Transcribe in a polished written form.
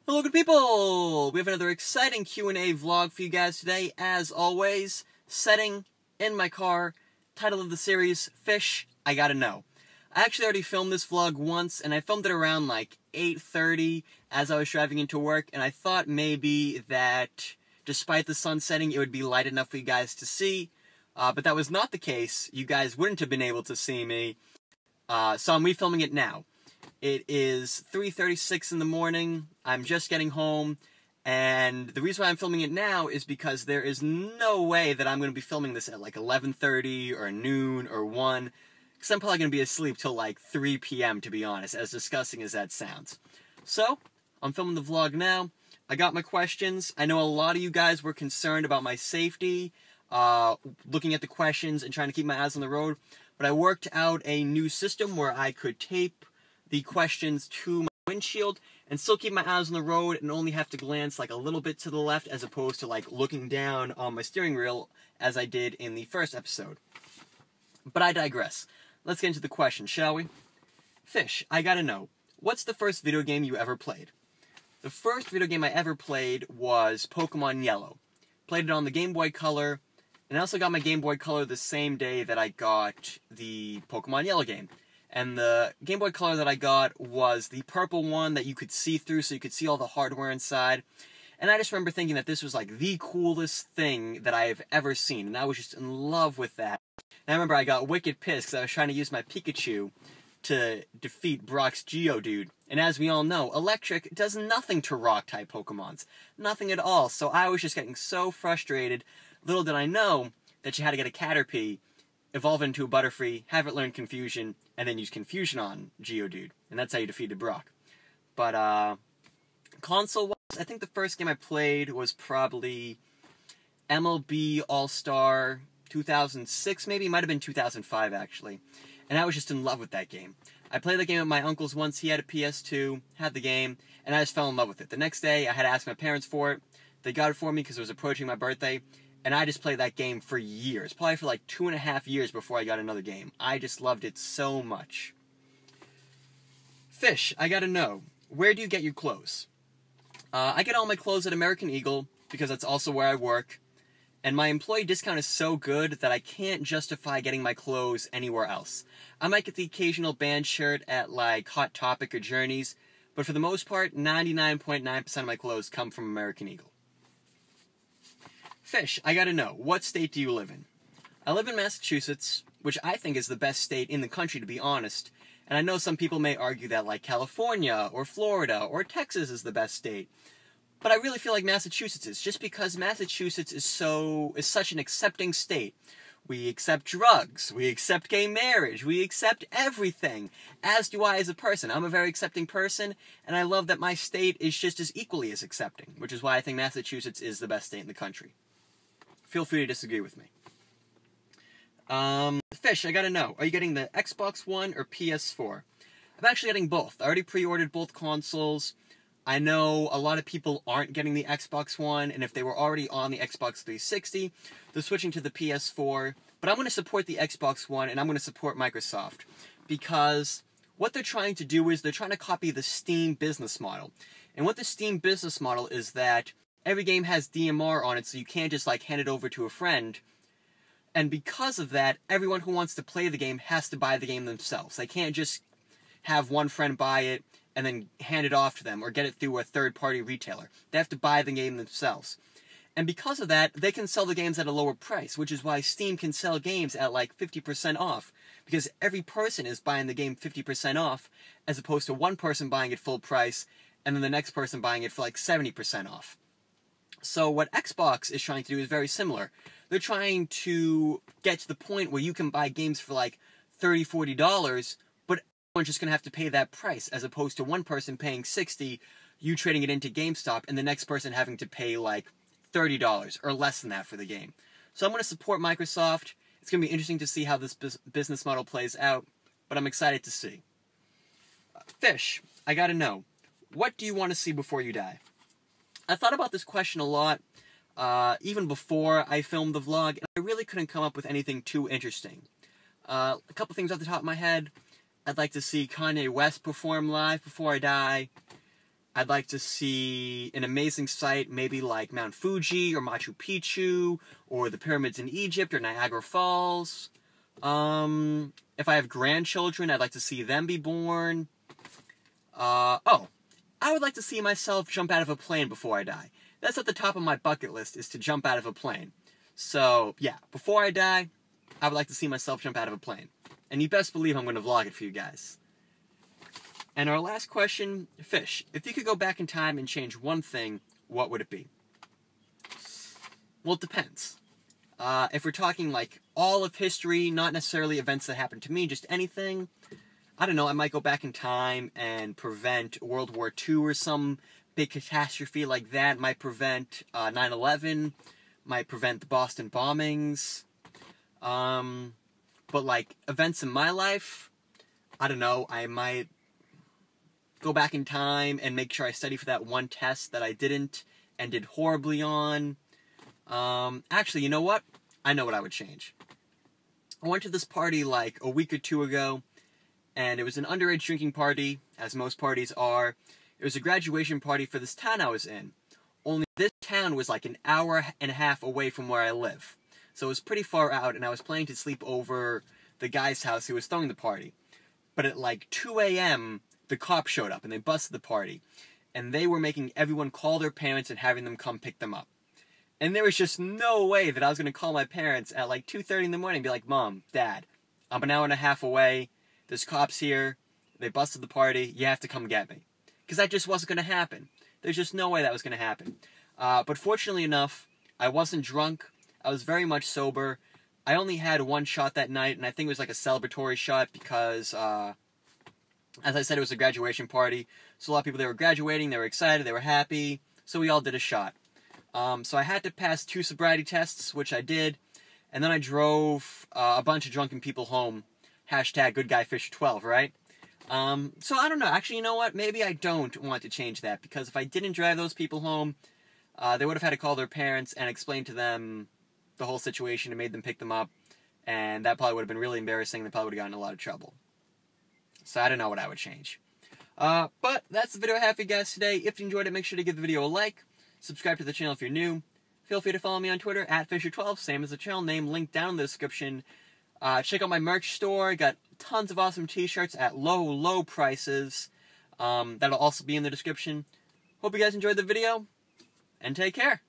Hello good people! We have another exciting Q&A vlog for you guys today. As always, setting in my car, title of the series, Fish, I Gotta Know. I actually already filmed this vlog once, and I filmed it around like 8:30 as I was driving into work, and I thought maybe that despite the sun setting, it would be light enough for you guys to see, but that was not the case. You guys wouldn't have been able to see me, so I'm refilming it now. It is 3:36 in the morning, I'm just getting home, and the reason why I'm filming it now is because there is no way that I'm going to be filming this at like 11:30 or noon or 1, because I'm probably going to be asleep till like 3 p.m. to be honest, as disgusting as that sounds. So, I'm filming the vlog now. I got my questions. I know a lot of you guys were concerned about my safety, looking at the questions and trying to keep my eyes on the road, but I worked out a new system where I could tape the questions to my windshield and still keep my eyes on the road and only have to glance like a little bit to the left as opposed to like looking down on my steering wheel as I did in the first episode. But I digress. Let's get into the question, shall we? Fish, I gotta know, what's the first video game you ever played? The first video game I ever played was Pokemon Yellow. Played it on the Game Boy Color, and I also got my Game Boy Color the same day that I got the Pokemon Yellow game. And the Game Boy Color that I got was the purple one that you could see through, so you could see all the hardware inside. And I just remember thinking that this was like the coolest thing that I have ever seen, and I was just in love with that. And I remember I got wicked pissed because I was trying to use my Pikachu to defeat Brock's Geodude. And as we all know, Electric does nothing to Rock-type Pokemons. Nothing at all. So I was just getting so frustrated. Little did I know that you had to get a Caterpie, evolve into a Butterfree, have it learn Confusion, and then use Confusion on Geodude. And that's how you defeated Brock. But, console-wise, I think the first game I played was probably MLB All-Star 2006, maybe? It might have been 2005, actually. And I was just in love with that game. I played the game at my uncle's once. He had a PS2, had the game, and I just fell in love with it. The next day, I had to ask my parents for it. They got it for me because it was approaching my birthday. And I just played that game for years. Probably for like 2.5 years before I got another game. I just loved it so much. Fish, I gotta know, where do you get your clothes? I get all my clothes at American Eagle, because that's also where I work. And my employee discount is so good that I can't justify getting my clothes anywhere else. I might get the occasional band shirt at like Hot Topic or Journeys, but for the most part, 99.9% of my clothes come from American Eagle. Fish, I gotta know, what state do you live in? I live in Massachusetts, which I think is the best state in the country, to be honest. And I know some people may argue that, like, California, or Florida, or Texas is the best state. But I really feel like Massachusetts is, just because Massachusetts is such an accepting state. We accept drugs, we accept gay marriage, we accept everything, as do I as a person. I'm a very accepting person, and I love that my state is just as equally as accepting, which is why I think Massachusetts is the best state in the country. Feel free to disagree with me. Fish, I gotta know, are you getting the Xbox One or PS4? I'm actually getting both. I already pre-ordered both consoles. I know a lot of people aren't getting the Xbox One, and if they were already on the Xbox 360, they're switching to the PS4. But I'm going to support the Xbox One, and I'm going to support Microsoft. Because what they're trying to do is they're trying to copy the Steam business model. And what the Steam business model is that every game has DMR on it, so you can't just like hand it over to a friend. And because of that, everyone who wants to play the game has to buy the game themselves. They can't just have one friend buy it and then hand it off to them or get it through a third-party retailer. They have to buy the game themselves. And because of that, they can sell the games at a lower price, which is why Steam can sell games at like 50% off. Because every person is buying the game 50% off, as opposed to one person buying it full price, and then the next person buying it for like 70% off. So what Xbox is trying to do is very similar. They're trying to get to the point where you can buy games for like $30, $40, but everyone's just going to have to pay that price, as opposed to one person paying $60, you trading it into GameStop, and the next person having to pay like $30 or less than that for the game. So I'm going to support Microsoft. It's going to be interesting to see how this business model plays out, but I'm excited to see. Fish, I gotta know, what do you want to see before you die? I thought about this question a lot, even before I filmed the vlog, and I really couldn't come up with anything too interesting. A couple things off the top of my head. I'd like to see Kanye West perform live before I die. I'd like to see an amazing sight, maybe like Mount Fuji or Machu Picchu or the pyramids in Egypt or Niagara Falls. If I have grandchildren, I'd like to see them be born. Oh, I would like to see myself jump out of a plane before I die. That's at the top of my bucket list, is to jump out of a plane. So, yeah, before I die, I would like to see myself jump out of a plane. And you best believe I'm going to vlog it for you guys. And our last question, Fish, if you could go back in time and change one thing, what would it be? Well, it depends. If we're talking like all of history, not necessarily events that happened to me, just anything, I don't know, I might go back in time and prevent World War II or some big catastrophe like that. Might prevent 9/11, might prevent the Boston bombings. But like events in my life, I don't know, I might go back in time and make sure I study for that one test that I didn't and did horribly on. Actually, you know what? I know what I would change. I went to this party like a week or two ago, and it was an underage drinking party, as most parties are. It was a graduation party for this town I was in. Only this town was like an hour and a half away from where I live. So it was pretty far out, and I was planning to sleep over the guy's house who was throwing the party. But at like 2 a.m., the cops showed up, and they busted the party. And they were making everyone call their parents and having them come pick them up. And there was just no way that I was going to call my parents at like 2:30 in the morning and be like, Mom, Dad, I'm an hour and a half away. There's cops here. They busted the party. You have to come get me. Because that just wasn't going to happen. There's just no way that was going to happen. But fortunately enough, I wasn't drunk. I was very much sober. I only had one shot that night, and I think it was like a celebratory shot because, as I said, it was a graduation party. So a lot of people, they were graduating, they were excited, they were happy. So we all did a shot. So I had to pass 2 sobriety tests, which I did. And then I drove a bunch of drunken people home. Hashtag good guy FisherTwelve, right? So I don't know. Actually, you know what? Maybe I don't want to change that. Because if I didn't drive those people home, they would have had to call their parents and explain to them the whole situation and made them pick them up. And that probably would have been really embarrassing. They probably would have gotten in a lot of trouble. So I don't know what I would change. But that's the video I have for you guys today. If you enjoyed it, make sure to give the video a like. Subscribe to the channel if you're new. Feel free to follow me on Twitter at FisherTwelve, same as the channel name, linked down in the description. Check out my merch store. Got tons of awesome t-shirts at low, low prices. That'll also be in the description. Hope you guys enjoyed the video, and take care.